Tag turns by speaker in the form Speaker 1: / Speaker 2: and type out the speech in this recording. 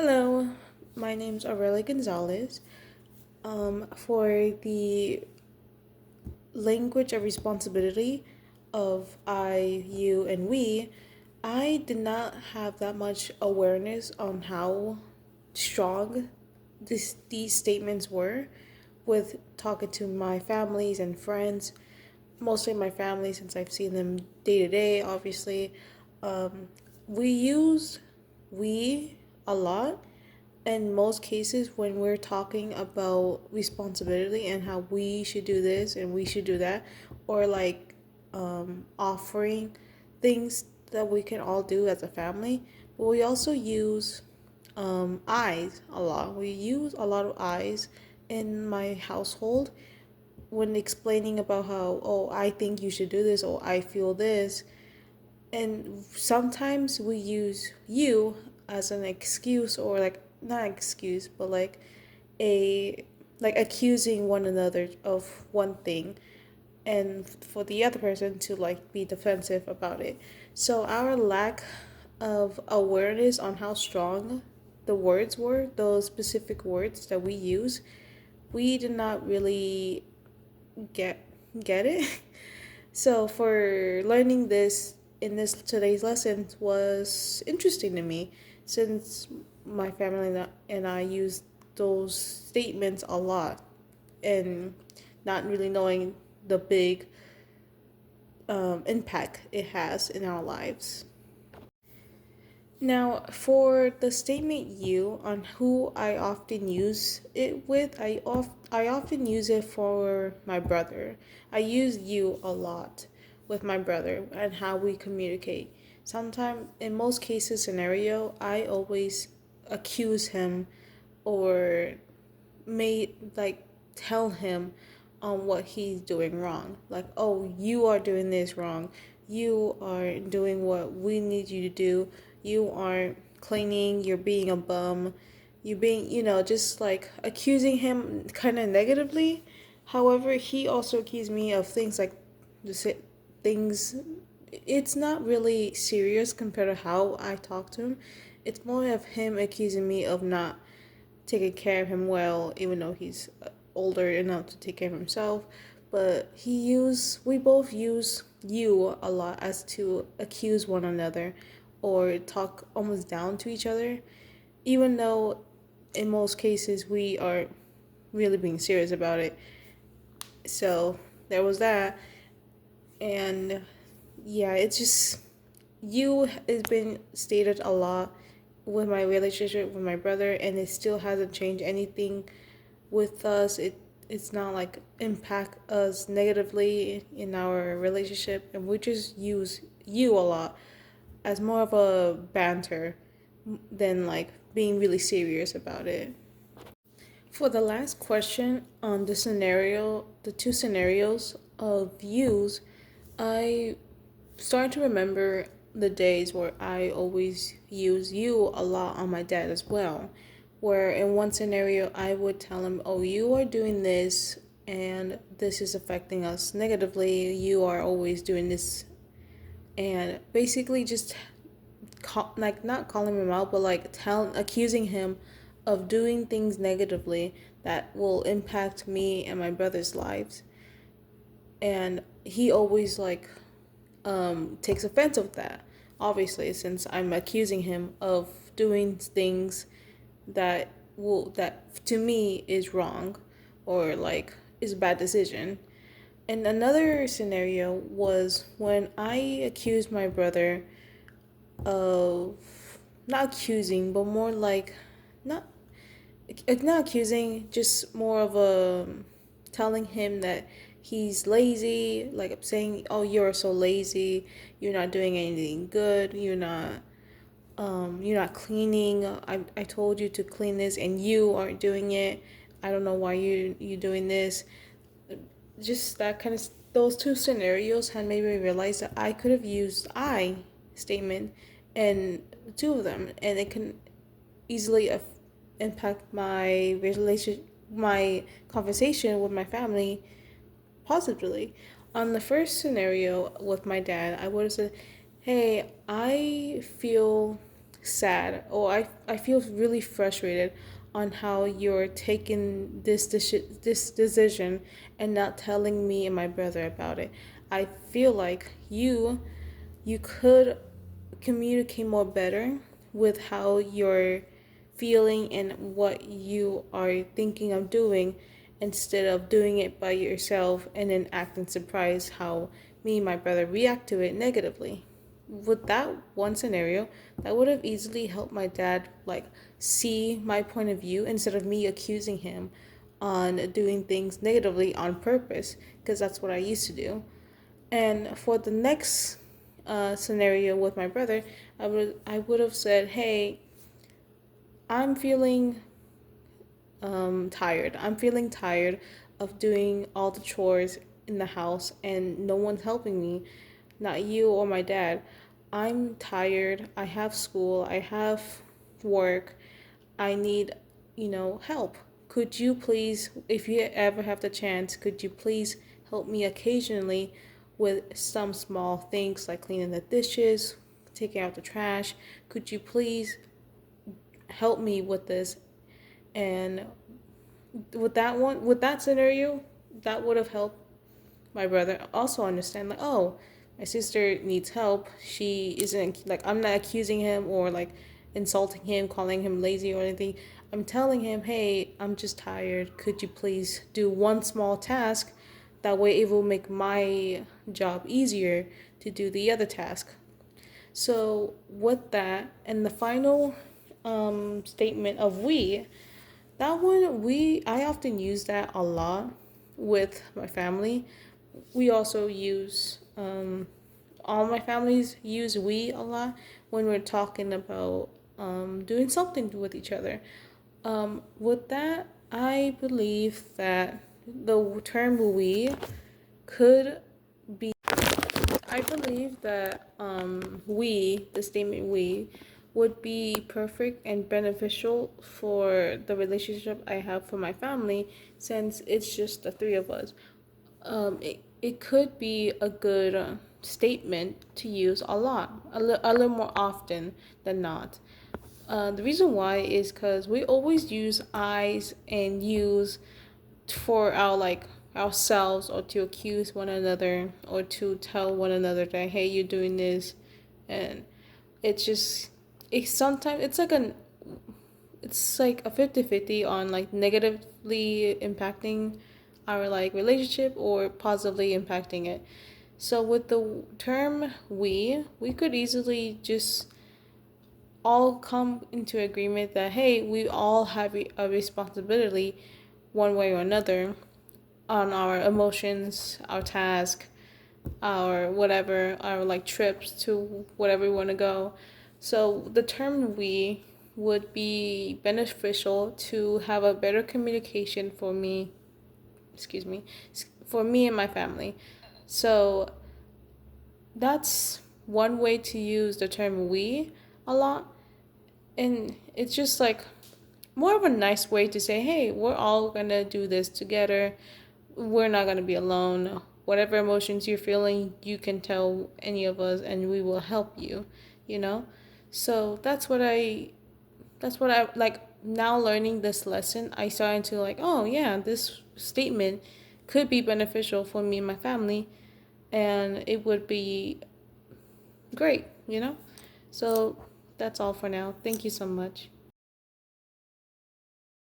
Speaker 1: Hello, my name's Aurelia Gonzalez. For the language of responsibility of I, you, and we, I did not have that much awareness on how strong these statements were with talking to my families and friends, mostly my family since I've seen them day to day, obviously. Um, we use we a lot in most cases when we're talking about responsibility and how we should do this and we should do that, or like offering things that we can all do as a family. But we also use eyes a lot. We use a lot of eyes in my household when explaining about how, oh, I think you should do this, or I feel this. And sometimes we use you as an excuse, or like not an excuse, but a like accusing one another of one thing, and for the other person to like be defensive about it. So our lack of awareness on how strong the words were, those specific words that we use, we did not really get get it. So for learning this in this today's lesson was interesting to me, since my family and I use those statements a lot, and not really knowing the big impact it has in our lives. Now, for the statement you on who I often use it with, I often use it for my brother. I use you a lot with my brother and how we communicate. Sometimes, in most cases scenario, I always accuse him, or may like tell him on what he's doing wrong. Like, oh, you are doing this wrong. You are doing what we need you to do. You aren't cleaning. You're being a bum. You're being, just like accusing him kind of negatively. However, he also accused me of things like the things. It's not really serious compared to how I talk to him. It's more of him accusing me of not taking care of him well, even though he's older enough to take care of himself. But we both use you a lot as to accuse one another or talk almost down to each other, even though in most cases we are really being serious about it. So there was that. And yeah, it's just you has been stated a lot with my relationship with my brother, and it still hasn't changed anything with us. It's not like impact us negatively in our relationship, and we just use you a lot as more of a banter than like being really serious about it. For the last question on the two scenarios of views, I started to remember the days where I always use you a lot on my dad as well. Where in one scenario, I would tell him, oh, you are doing this and this is affecting us negatively. You are always doing this. And basically just like not calling him out, but like accusing him of doing things negatively that will impact me and my brother's lives. And he always like takes offense of that, obviously, since I'm accusing him of doing things that to me is wrong, or like is a bad decision. And another scenario was when I accused my brother of, not accusing, but more like not not accusing, just more of a telling him that he's lazy. Like I'm saying, oh, you're so lazy. You're not doing anything good. You're not cleaning. I told you to clean this and you aren't doing it. I don't know why you doing this. Just that kind of, those two scenarios had made me realize that I could have used I statement in two of them, and it can easily impact my my conversation with my family positively. On the first scenario with my dad, I would have said, "Hey, I feel sad, or I feel really frustrated on how you're taking this decision and not telling me and my brother about it. I feel like you could communicate more better with how you're feeling and what you are thinking of doing, instead of doing it by yourself and then acting surprised how me and my brother react to it negatively. With that one scenario, that would have easily helped my dad like see my point of view instead of me accusing him on doing things negatively on purpose, because that's what I used to do. And for the next scenario with my brother, I would have said, "Hey, I'm feeling tired. I'm feeling tired of doing all the chores in the house and no one's helping me, not you or my dad. I'm tired. I have school. I have work. I need, help. Could you please, if you ever have the chance, could you please help me occasionally with some small things like cleaning the dishes, taking out the trash? Could you please help me with this?" And with that scenario, that would have helped my brother also understand, like, oh, my sister needs help. She isn't, like, I'm not accusing him or like insulting him, calling him lazy or anything. I'm telling him, hey, I'm just tired. Could you please do one small task? That way it will make my job easier to do the other task. So with that, and the final statement of we, that one, I often use that a lot with my family. We also use, all my families use we a lot when we're talking about doing something with each other. With that, I believe that the term we could be, I believe that the statement we, would be perfect and beneficial for the relationship I have for my family, since it's just the three of us. It could be a good statement to use a lot, a little more often than not. The reason why is because we always use I's and U's for our like ourselves, or to accuse one another, or to tell one another that, hey, you're doing this. And it's just, it's sometimes it's like a 50-50 on like negatively impacting our like relationship or positively impacting it. So with the term we could easily just all come into agreement that, hey, we all have a responsibility one way or another on our emotions, our task, our whatever, our like trips to whatever we want to go. So the term we would be beneficial to have a better communication for me, excuse me, for me and my family. So that's one way to use the term we a lot. And it's just like more of a nice way to say, hey, we're all gonna do this together. We're not gonna be alone. Whatever emotions you're feeling, you can tell any of us and we will help you, you know? So that's what I like. Now learning this lesson, I started to like, oh yeah, this statement could be beneficial for me and my family, and it would be great, you know? So that's all for now. Thank you so much.